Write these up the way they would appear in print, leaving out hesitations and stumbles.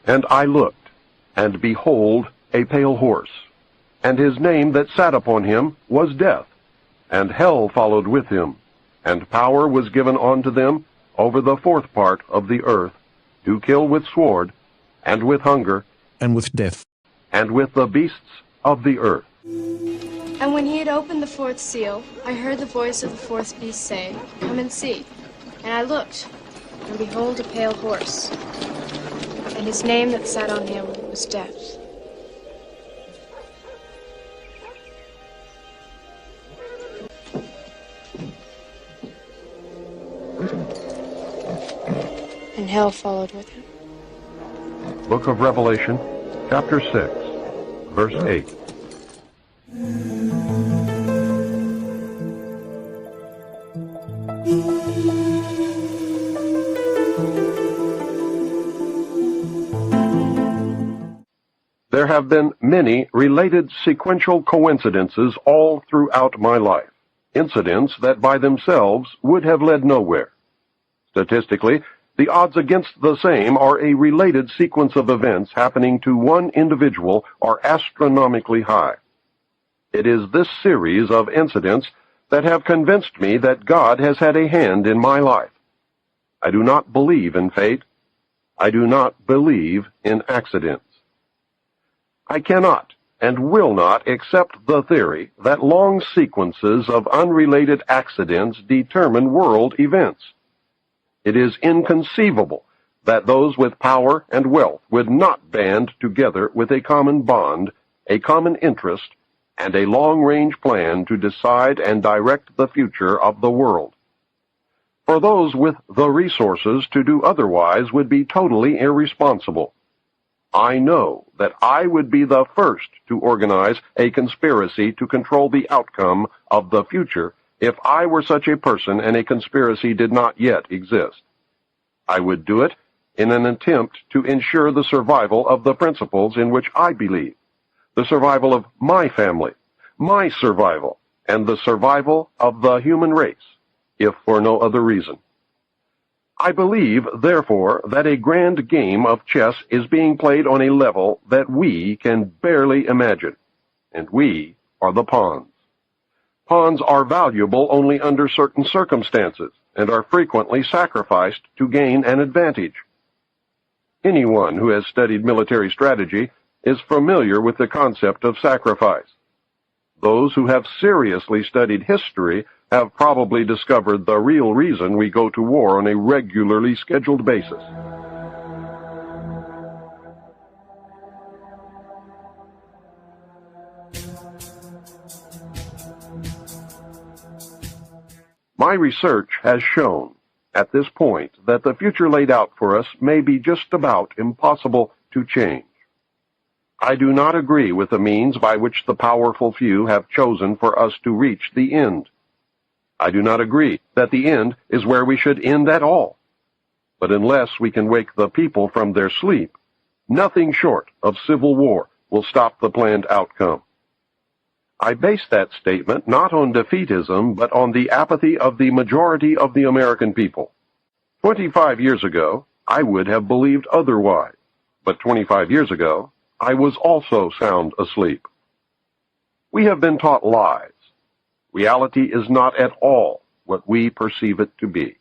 And I looked, and behold, a pale horse. And his name that sat upon him was Death, and hell followed with him. And power was given unto them over the fourth part of the earth, to kill with sword, and with hunger, and with death, and with the beasts of the earth. And when he had opened the fourth seal, I heard the voice of the fourth beast say, Come and see. And I looked, and behold, a pale horse. And his name that sat on him was Death. And hell followed with him. Book of Revelation, chapter 6, verse 8. There have been many related sequential coincidences all throughout my life, incidents that by themselves would have led nowhere. Statistically, the odds against the same are a related sequence of events happening to one individual are astronomically high. It is this series of incidents that have convinced me that God has had a hand in my life. I do not believe in fate. I do not believe in accidents. I cannot and will not accept the theory that long sequences of unrelated accidents determine world events. It is inconceivable that those with power and wealth would not band together with a common bond, a common interest, and a long-range plan to decide and direct the future of the world. For those with the resources to do otherwise would be totally irresponsible. I know that I would be the first to organize a conspiracy to control the outcome of the future if I were such a person and a conspiracy did not yet exist. I would do it in an attempt to ensure the survival of the principles in which I believe, the survival of my family, my survival, and the survival of the human race, if for no other reason. I believe, therefore, that a grand game of chess is being played on a level that we can barely imagine, and we are the pawns. Pawns are valuable only under certain circumstances, and are frequently sacrificed to gain an advantage. Anyone who has studied military strategy is familiar with the concept of sacrifice. Those who have seriously studied history have probably discovered the real reason we go to war on a regularly scheduled basis. My research has shown, at this point, that the future laid out for us may be just about impossible to change. I do not agree with the means by which the powerful few have chosen for us to reach the end. I do not agree that the end is where we should end at all. But unless we can wake the people from their sleep, nothing short of civil war will stop the planned outcome. I base that statement not on defeatism, but on the apathy of the majority of the American people. 25 years ago, I would have believed otherwise, but 25 years ago, I was also sound asleep. We have been taught lies. Reality is not at all what we perceive it to be.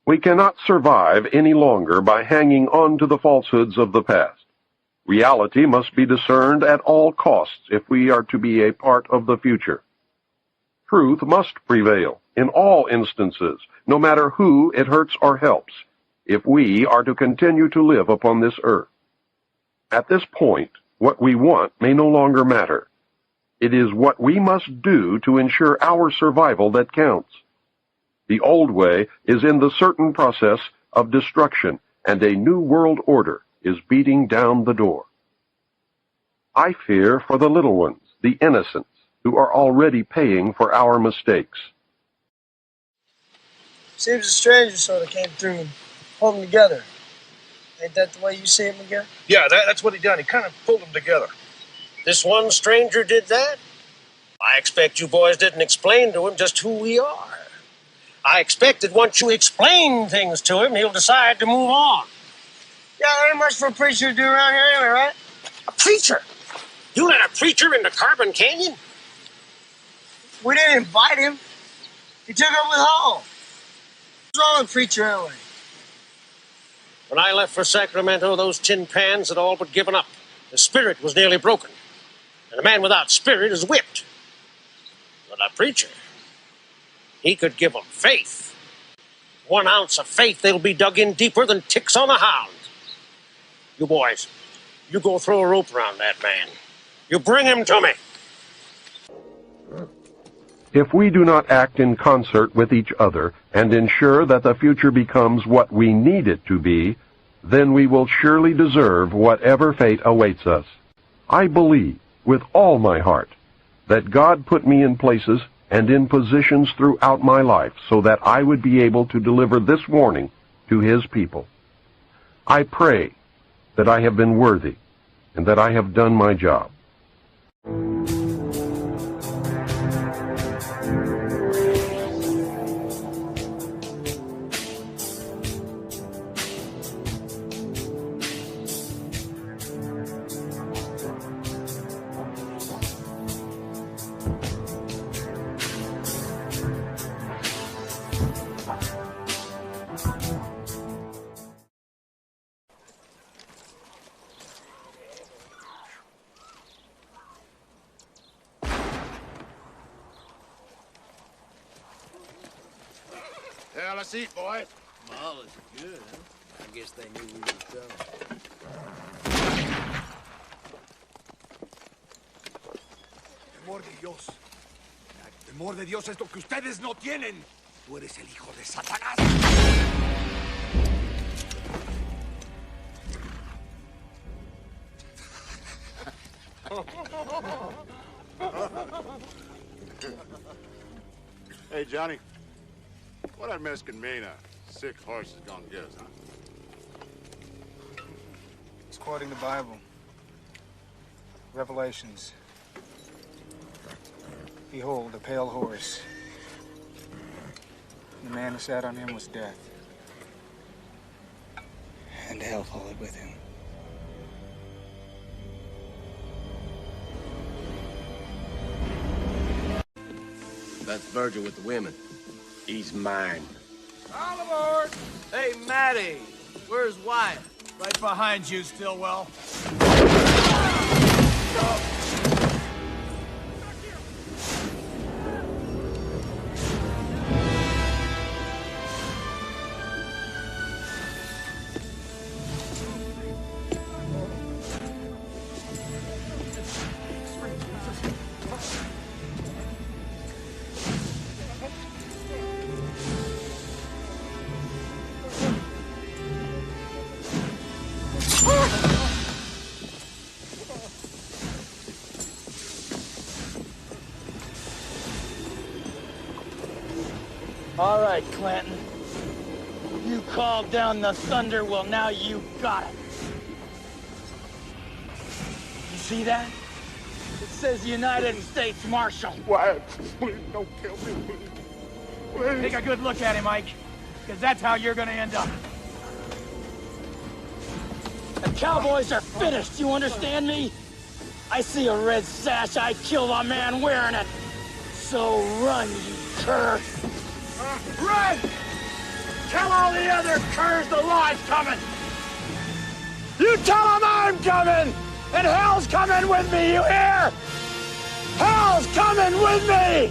We cannot survive any longer by hanging on to the falsehoods of the past. Reality must be discerned at all costs if we are to be a part of the future. Truth must prevail in all instances, no matter who it hurts or helps, if we are to continue to live upon this earth. At this point, what we want may no longer matter. It is what we must do to ensure our survival that counts. The old way is in the certain process of destruction, and a new world order is beating down the door. I fear for the little ones, the innocents, who are already paying for our mistakes. Seems a stranger sort of came through and pulled them together. Ain't that the way you see it, Miguel? Yeah, that's what he done. He kind of pulled them together. This one stranger did that? I expect you boys didn't explain to him just who we are. I expect that once you explain things to him, he'll decide to move on. Yeah, there ain't much for a preacher to do around here anyway, right? A preacher? You let a preacher into Carbon Canyon? We didn't invite him. He took up with Hall. What's wrong with preacher anyway? When I left for Sacramento, those tin pans had all but given up. The spirit was nearly broken. And a man without spirit is whipped. But a preacher, he could give them faith. 1 ounce of faith, they'll be dug in deeper than ticks on a hound. You boys, you go throw a rope around that man. You bring him to me. If we do not act in concert with each other and ensure that the future becomes what we need it to be, then we will surely deserve whatever fate awaits us. I believe, with all my heart, that God put me in places and in positions throughout my life so that I would be able to deliver this warning to His people. I pray that I have been worthy and that I have done my job. Yeah, let's eat, boys. Well, it's good, huh? I guess they knew we was coming. Temor de Dios. El temor de Dios es lo que ustedes no tienen. Tú eres el hijo de Satanás. Hey, Johnny. What that Mexican mean a sick horse is gonna get us, huh? He's quoting the Bible. Revelations. Behold, a pale horse. The man who sat on him was death. And hell followed with him. That's Virgil with the women. He's mine. All aboard! Hey, Matty, where's Wyatt? Right behind you, Stillwell. All right, Clanton. You called down the thunder, well, now you got it. You see that? It says United States Marshal. Wyatt, please don't kill me, please. Please. Take a good look at him, Mike, because that's how you're gonna end up. The cowboys are finished, you understand me? I see a red sash, I kill a man wearing it. So run, you cur. Run! Tell all the other curs the law's coming! You tell them I'm coming! And hell's coming with me, you hear? Hell's coming with me!